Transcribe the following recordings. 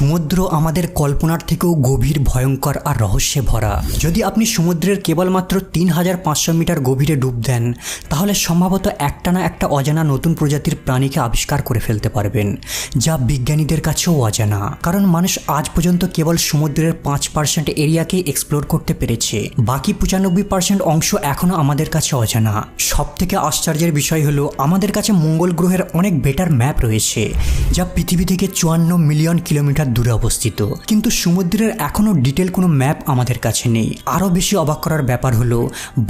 সমুদ্র আমাদের কল্পনার থেকেও গভীর, ভয়ঙ্কর আর রহস্যে ভরা। যদি আপনি সমুদ্রের কেবলমাত্র ৩৫০০ মিটার গভীরে ডুব দেন, তাহলে সম্ভবত একটা না একটা অজানা নতুন প্রজাতির প্রাণীকে আবিষ্কার করে ফেলতে পারবেন, যা বিজ্ঞানীদের কাছেও অজানা। কারণ মানুষ আজ পর্যন্ত কেবল সমুদ্রের ৫% এরিয়াকেই এক্সপ্লোর করতে পেরেছে, বাকি ৯৫% অংশ এখনও আমাদের কাছে অজানা। সবথেকে আশ্চর্যের বিষয় হলো আমাদের কাছে মঙ্গল গ্রহের অনেক বেটার ম্যাপ রয়েছে, যা পৃথিবী থেকে ৫৪ মিলিয়ন কিলোমিটার দূরে অবস্থিত, কিন্তু সমুদ্রের এখনও ডিটেল কোনো ম্যাপ আমাদের কাছে নেই। আরও বেশি অবাক করার ব্যাপার হলো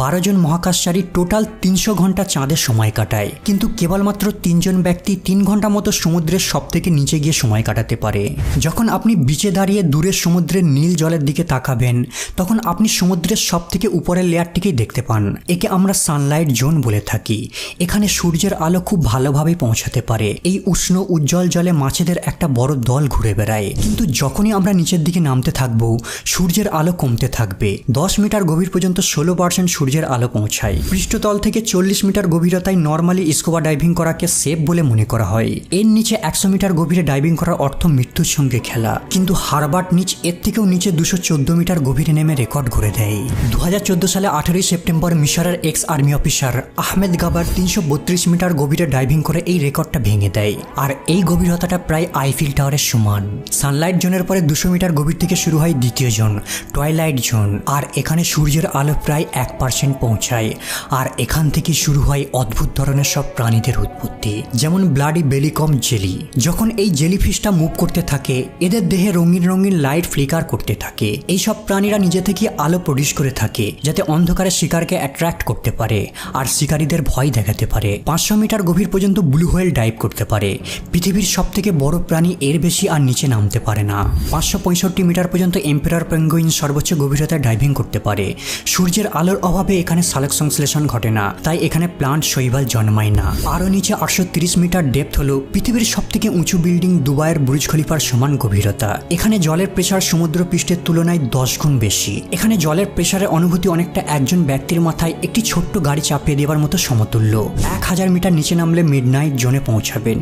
১২ জন মহাকাশচারী টোটাল ৩০০ ঘন্টা চাঁদে সময় কাটায়, কিন্তু কেবলমাত্র ৩ জন ব্যক্তি ৩ ঘন্টা মতো সমুদ্রের সব থেকে নিচে গিয়ে সময় কাটাতে পারে। যখন আপনি বিচে দাঁড়িয়ে দূরের সমুদ্রের নীল জলের দিকে তাকাবেন, তখন আপনি সমুদ্রের সব থেকে উপরের লেয়ারটিকেই দেখতে পান। একে আমরা সানলাইট জোন বলে থাকি। এখানে সূর্যের আলো খুব ভালোভাবে পৌঁছাতে পারে। এই উষ্ণ উজ্জ্বল জলে মাছেদের একটা বড় দল ঘুরে বেড়ায়, কিন্তু যখনই আমরা নিচের দিকে নামতে থাকবো, সূর্যের আলো কমতে থাকবে। ১০ মিটার গভীর পর্যন্ত ১৬% সূর্যের আলো পৌঁছায়। পৃষ্ঠতল থেকে ৪০ মিটার গভীরতায় নর্মালি স্কুবা ডাইভিং করাকে সেফ বলে মনে করা হয়। এর নিচে ১০০ মিটার গভীরে ডাইভিং করার অর্থ মৃত্যুর সঙ্গে খেলা, কিন্তু হারবার্ট নিচ এর থেকেও নিচে ২১৪ মিটার গভীরে নেমে রেকর্ড গড়ে দেয়। ২০১৪ সালে ১৮ সেপ্টেম্বর মিশরের ex army officer Ahmed Gabr ৩৩২ metre গভীরে ডাইভিং করে এই রেকর্ডটা ভেঙে দেয়, আর এই গভীরতাটা প্রায় আইফিল টাওয়ারের সমান। সানলাইট জোনের পরে ২০০ মিটার গভীর থেকে শুরু হয় দ্বিতীয় জোন, টয়লাইট জোন, আর এখানে সূর্যের আলো প্রায় ১% পৌঁছায়। আর এখান থেকে শুরু হয় অদ্ভুত ধরনের সব প্রাণীদের উৎপত্তি, যেমন ব্লাডি বেলিকম জেলি। যখন এই জেলিফিশটা মুভ করতে থাকে, এদের দেহে রঙিন রঙিন লাইট ফ্লিকার করতে থাকে। এইসব প্রাণীরা নিজে থেকে আলো প্রডিউস করে থাকে, যাতে অন্ধকারে শিকারকে অ্যাট্রাক্ট করতে পারে আর শিকারীদের ভয় দেখাতে পারে। ৫০০ মিটার গভীর পর্যন্ত ব্লু হোয়েল ডাইভ করতে পারে। পৃথিবীর সব থেকে বড় প্রাণী এর বেশি আর নিচে নামতে পারে না। ৫৬৫ মিটার পর্যন্ত এম্পেরার পেঙ্গুইন সর্বোচ্চ গভীরতায় ডাইভিং করতে পারে। সূর্যের আলোর অভাবে এখানে সালোক সংশ্লেষণ ঘটে না, তাই এখানে প্লান্ট শৈবাল জন্মায় না। আরও নিচে ৮৩০ মিটার ডেপথ হলো পৃথিবীর সব থেকে উঁচু বিল্ডিং দুবাইয়ের বুর্জ খলিফার সমান গভীরতা। এখানে জলের প্রেসার সমুদ্র পৃষ্ঠের তুলনায় ১০ গুণ বেশি। এখানে জলের প্রেসারের অনুভূতি অনেকটা একজন ব্যক্তির মাথায় একটি ছোট্ট গাড়ি চাপিয়ে দেওয়ার মতো সমতুল্য। ১০০০ মিটার নিচে নামলে মিডনাইট জোনে পৌঁছাবেন।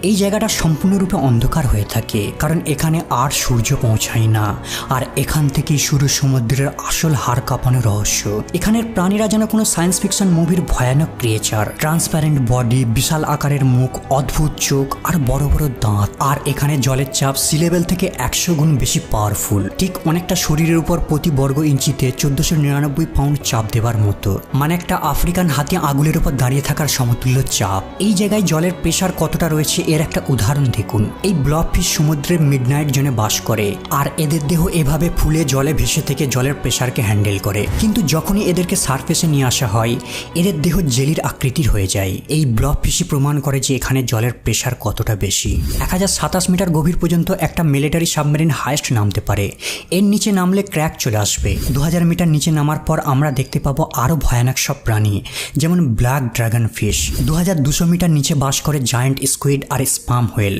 এই জায়গাটা সম্পূর্ণরূপে অন্ধকার হয়ে থাকে, কারণ এখানে আর সূর্য পৌঁছায় না। আর এখান থেকেই শুরু সমুদ্রের আসল হাড় কাঁপানো রহস্য। এখানের প্রাণীরা যেন কোনো সায়েন্স ফিকশন মুভির ভয়ানক ক্রিয়েচার। ট্রান্সপারেন্ট বডি, বিশাল আকারের মুখ, অদ্ভুত চোখ আর বড় বড় দাঁত। আর এখানে জলের চাপ সি লেভেল থেকে ১০০ গুণ বেশি পাওয়ারফুল, ঠিক অনেকটা শরীরের উপর প্রতি বর্গ ইঞ্চিতে ১৪৯৯ পাউন্ড চাপ দেওয়ার মতো, মানে একটা আফ্রিকান হাতি আগুলের উপর দাঁড়িয়ে থাকার সমতুল্য চাপ। এই জায়গায় জলের প্রেসার কতটা রয়েছে এর একটা উদাহরণ দেখুন। এই ব্লবফিশ সমুদ্রের মিডনাইট জোনে বাস করে, আর এদের দেহ এভাবে ফুলে জলে ভেসে থেকে জলের প্রেসারকে হ্যান্ডেল করে, কিন্তু যখনই এদেরকে সারফেসে নিয়ে আসা হয়, এদের দেহ জেলির আকৃতির হয়ে যায়। এই ব্লবফিশই প্রমাণ করে যে এখানে জলের প্রেসার কতটা বেশি। ১০২৭ মিটার গভীর পর্যন্ত একটা মিলিটারি সাবমেরিন হাইস্ট নামতে পারে। এর নিচে নামলে ক্র্যাক চলে আসবে। ২০০০ মিটার নিচে নামার পর আমরা দেখতে পাবো আরও ভয়ানক সব প্রাণী, যেমন ব্ল্যাক ড্রাগন ফিশ। ২২০০ মিটার নিচে বাস করে জায়ান্ট স্কুইড আর স্পাম হোয়েল।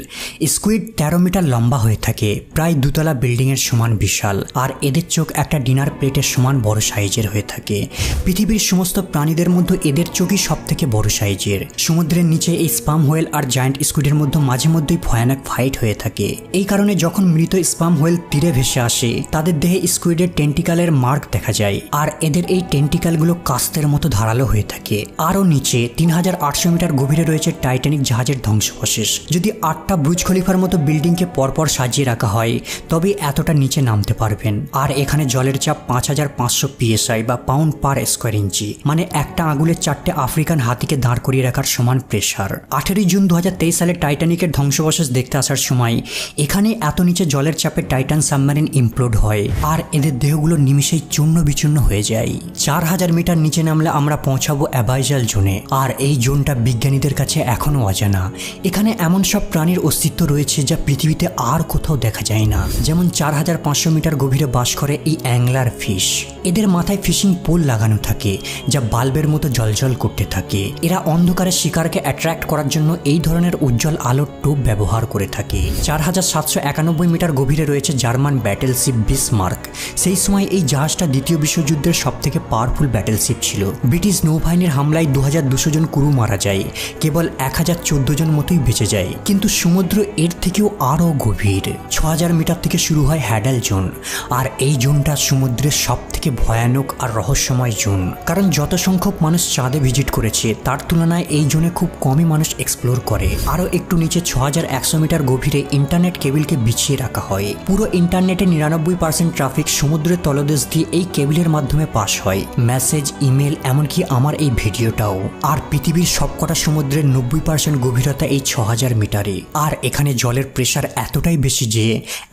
স্কুইড ১৩ মিটার লম্বা হয়ে থাকে, প্রায় দুতলা বিল্ডিংয়ের সমান বিশাল, আর এদের চোখ একটা ডিনার প্লেটের সমান বড় সাইজের হয়ে থাকে। পৃথিবীর সমস্ত প্রাণীদের মধ্যে এদের চোখই সব থেকে বড় সাইজের। সমুদ্রের নিচে এই স্পাম হোয়েল আর জায়ান্ট স্কুইডের মধ্যে মাঝে মধ্যেই ভয়ানক ফাইট হয়ে থাকে। এই কারণে যখন মৃত স্পাম হোয়েল তীরে ভেসে আসে, তাদের দেহে স্কুইডের টেন্টিকালের মার্ক দেখা যায়, আর এদের এই টেন্টিকালগুলো কাস্তের মতো ধারালো হয়ে থাকে। আরও নিচে ৩৮০০ মিটার গভীরে রয়েছে টাইটানিক জাহাজের ধ্বংসাবশেষ। যদি ৮টা বুর্জ খলিফার মতো বিল্ডিংকে পরপর সাজিয়ে রাখা হয়, তবে এতটা নিচে নামতে পারবেন। আর এখানে জলের চাপ ৫৫০০ PSI বা পাউন্ড পার স্কোয়ার ইঞ্চি, মানে একটা আঙুলের ৪টে আফ্রিকান হাতিকে দাঁড় করিয়ে রাখার সমান প্রেসার। ১৮ জুন ২০২৩ সালে টাইটানিকের ধ্বংসাবশেষ দেখতে আসার সময় এখানে এত নিচে জলের চাপে টাইটান সাবমেরিন ইমপ্লোড হয়, আর এদের দেহগুলো নিমিষেই চূর্ণ বিচূর্ণ হয়ে যায়। ৪০০০ মিটার নিচে নামলে আমরা পৌঁছাবো অ্যাবাইজাল জোনে, আর এই জোনটা বিজ্ঞানীদের কাছে এখনও অজানা। এখানে এমন সব প্রাণীর অস্তিত্ব রয়েছে যা পৃথিবীতে আর কোথাও দেখা যায় না, যেমন ৪৫০০ মিটার গভীরে বাস করে এই অ্যাংলার ফিশ। এদের মাথায় ফিশিং পোল লাগানো থাকে, যা বাল্বের মতো জ্বলজ্বল করতে থাকে। এরা অন্ধকারে শিকারকে অ্যাট্রাক্ট করার জন্য এই ধরনের উজ্জ্বল আলোর টোপ ব্যবহার করে থাকে। ৪৭৯১ মিটার গভীরে রয়েছে জার্মান ব্যাটেলশিপ বিসমার্ক। সেই সময় এই জাহাজটা দ্বিতীয় বিশ্বযুদ্ধের সবথেকে পাওয়ারফুল ব্যাটেলশিপ ছিল। ব্রিটিশ নৌবাহিনীর হামলায় ২২০০ জন ক্রু মারা যায়, কেবল ১০১৪ জন মতোই বেঁচে যায়। কিন্তু সমুদ্র এর থেকেও আরও গভীর। গভীর। 6000 মিটার থেকে শুরু হয় হ্যাডেল জোন, আর এই জোনটা সমুদ্রের সব থেকে ভয়ানক আর রহস্যময় জোন। কারণ যত সংখ্যক মানুষ চাঁদে ভিজিট করেছে তার তুলনায় এই জোনে খুব কমই মানুষ এক্সপ্লোর করে। আরও একটু নিচে 6100 মিটার গভীরে ইন্টারনেট কেবিলকে বিছিয়ে রাখা হয়। পুরো ইন্টারনেটে 99% ট্রাফিক সমুদ্রের তলদেশ দিয়ে এই কেবিলের মাধ্যমে পাস হয়, মেসেজ, ইমেল, এমনকি আমার এই ভিডিওটাও। আর পৃথিবীর সবকটা সমুদ্রের 90% গভীরতা এই 6000 মিটারে। আর এখানে জলের প্রেসার এতটাই বেশি যে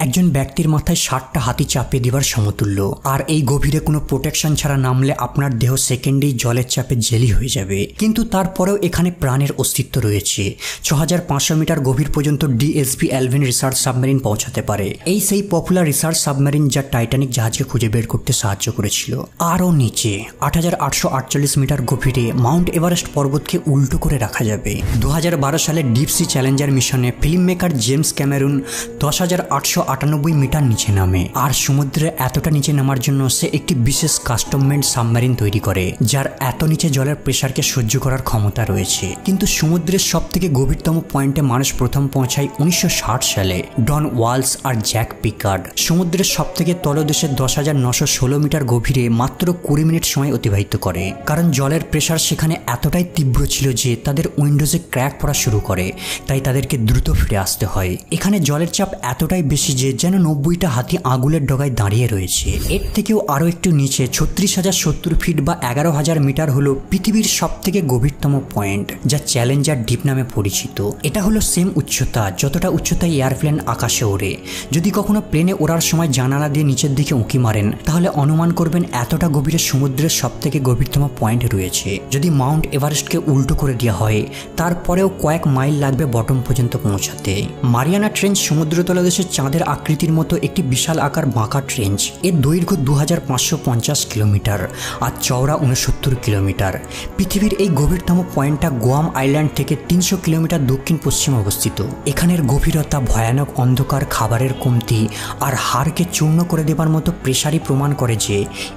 একজন ব্যক্তির মাথায় 60টা হাতি চাপিয়ে দেওয়ার সমতুল্য। আর এই গভীরে কোনো প্রোটেকশন ছাড়া নামলে আপনার দেহ সেকেন্ডেই জলের চাপে জেলি হয়ে যাবে। কিন্তু তারপরেও এখানে প্রাণের অস্তিত্ব রয়েছে। 6500 মিটার গভীর পর্যন্ত ডিএসবি এলভিন রিসার্চ সাবমেরিন পৌঁছাতে পারে। এই সেই পপুলার রিসার্চ সাবমেরিন যা টাইটানিক জাহাজকে খুঁজে বের করতে সাহায্য করেছিল। আরও নিচে 8848 মিটার গভীরে মাউন্ট এভারেস্ট পর্বতকে উল্টো করে রাখা যাবে। 2012 সালে ডিপ সি চ্যালেঞ্জার মিশনে film maker James Cameron 10,898 metre নিচে নামে। আর সমুদ্রে এতটা নিচে নামার জন্য সে একটি বিশেষ কাস্টম মেড সাবমেরিন তৈরি করে, যার এত নিচে জলের প্রেসারকে সহ্য করার ক্ষমতা রয়েছে। কিন্তু সমুদ্রের সব থেকে গভীরতম পয়েন্টে মানুষ প্রথম পৌঁছায় 1960 সালে ডন ওয়ালস আর জ্যাক পিকার্ড। সমুদ্রের সব থেকে তলদেশে 10,916 মিটার গভীরে মাত্র 20 মিনিট সময় অতিবাহিত করে। কারণ জলের প্রেসার সেখানে এতটাই তীব্র ছিল যে তাদের উইন্ডোজে ক্র্যাক পড়া শুরু করে, তাই তাদেরকে দ্রুত ফিরে আসতে হয়। এখানে জলের চাপ এতটাই বেশি যে যেন 90টা হাতি আগুলের ডগায় দাঁড়িয়ে রয়েছে। এর থেকেও আরও একটু নিচে 36,070 ফিট বা 11,000 মিটার হলো পৃথিবীর সব থেকে গভীরতম পয়েন্ট, যা চ্যালেঞ্জার ডিপ নামে পরিচিত। এটা হলো সেম উচ্চতা যতটা উচ্চতায় এয়ারপ্লেন আকাশে ওড়ে। যদি কখনো প্লেনে ওড়ার সময় জানালা দিয়ে নিচের দিকে উঁকি মারেন তাহলে অনুমান করবেন এতটা গভীরে সমুদ্রের সব থেকে গভীরতম পয়েন্ট রয়েছে। যদি মাউন্ট এভারেস্টকে উল্টো করে দেওয়া হয় তারপরেও কয়েক মাইল লাগবে বটম পর্যন্ত পৌঁছাতে। মারিয়ানা ট্রেঞ্চ সমুদ্র তলদেশে চাঁদের আকৃতির মতো একটি বিশাল আকার বাঁকা ট্রেঞ্চ। এর দৈর্ঘ্য 2550 কিলোমিটার আর চওড়া 69 কিলোমিটার। পৃথিবীর এই গভীরতম পয়েন্টটা গোয়াম আইল্যান্ড থেকে 300 কিলোমিটার দক্ষিণ পশ্চিমে অবস্থিত। এখানের গভীরতা, ভয়ানক অন্ধকার, খাবারের কমতি আর হাড়কে চূর্ণ করে দেবার মতো প্রেসারই প্রমাণ করে যে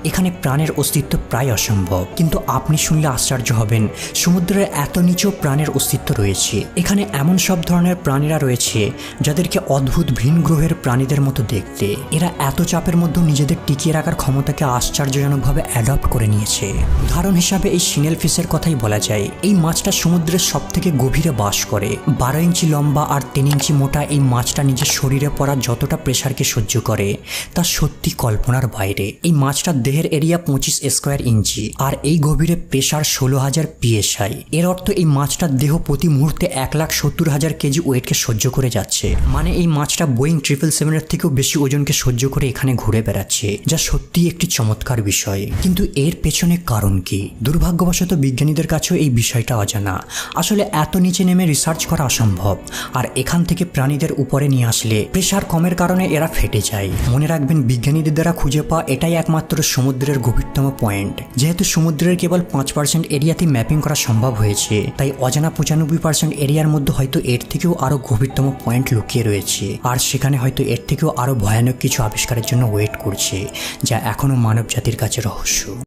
এখানে প্রাণের অস্তিত্ব প্রায় অসম্ভব। কিন্তু আপনি শুনলে আশ্চর্য হবেন, সমুদ্রের এত নিচেও প্রাণের অস্তিত্ব রয়েছে। এখানে এমন সব ধরনের প্রাণীরা রয়েছে যাদেরকে অদ্ভুত ভিন গ্রহের প্রাণীদের মতো দেখতে। এরা এত চাপের মধ্যে নিজেদের টিকিয়ে রাখার ক্ষমতাকে আশ্চর্যজনকভাবে অ্যাডপ্ট করে নিয়েছে। উদাহরণ হিসাবে এই সিনেল ফিশের কথাই বলা যায়। এই মাছটা সমুদ্রের সব থেকে গভীরে বাস করে। 12 ইঞ্চি লম্বা আর 3 ইঞ্চি মোটা এই মাছটা নিজের শরীরে পড়া যতটা প্রেসারকে সহ্য করে তা সত্যি কল্পনার বাইরে। এই মাছটার দেহের এরিয়া 25 স্কোয়ার ইঞ্চি আর এই গভীরে প্রেসার 16,000 PSI। এর অর্থ এই মাছটার দেহ প্রতি মুহূর্তে 1,70,000 কেজি ওয়েটকে সহ্য করে যাচ্ছে। মানে এই মাছটা বোয়িং 777-এর থেকেও বেশি ওজনকে সহ্য করে এখানে ঘুরে বেড়াচ্ছে, যা সত্যি একটি চমৎকার বিষয়। কিন্তু এর পেছনে কারণ কি? দুর্ভাগ্যবশত বিজ্ঞানীদের কাছেও এই বিষয়টা অজানা। আসলে এত নিচে নেমে রিসার্চ করা অসম্ভব, আর এখান থেকে প্রাণীদের উপরে নিয়ে আসলে প্রেসার কমের কারণে এরা ফেটে যায়। মনে রাখবেন, বিজ্ঞানীদের দ্বারা খুঁজে পাওয়া এটাই একমাত্র সমুদ্রের গভীরতম পয়েন্ট। যেহেতু সমুদ্রের কেবল 5% এরিয়াতে ম্যাপিং করা সম্ভব হয়েছে, তাই অজানা 95% এরিয়ার মধ্যে হয়তো এর থেকেও আরো গভীরতম পয়েন্ট লুকিয়ে রয়েছে। আর সেখানে হয়তো এর থেকেও আরো ভয়ানক কিছু আবিষ্কারের জন্য ওয়েট করছে, যা এখনো মানব জাতির কাছে রহস্য।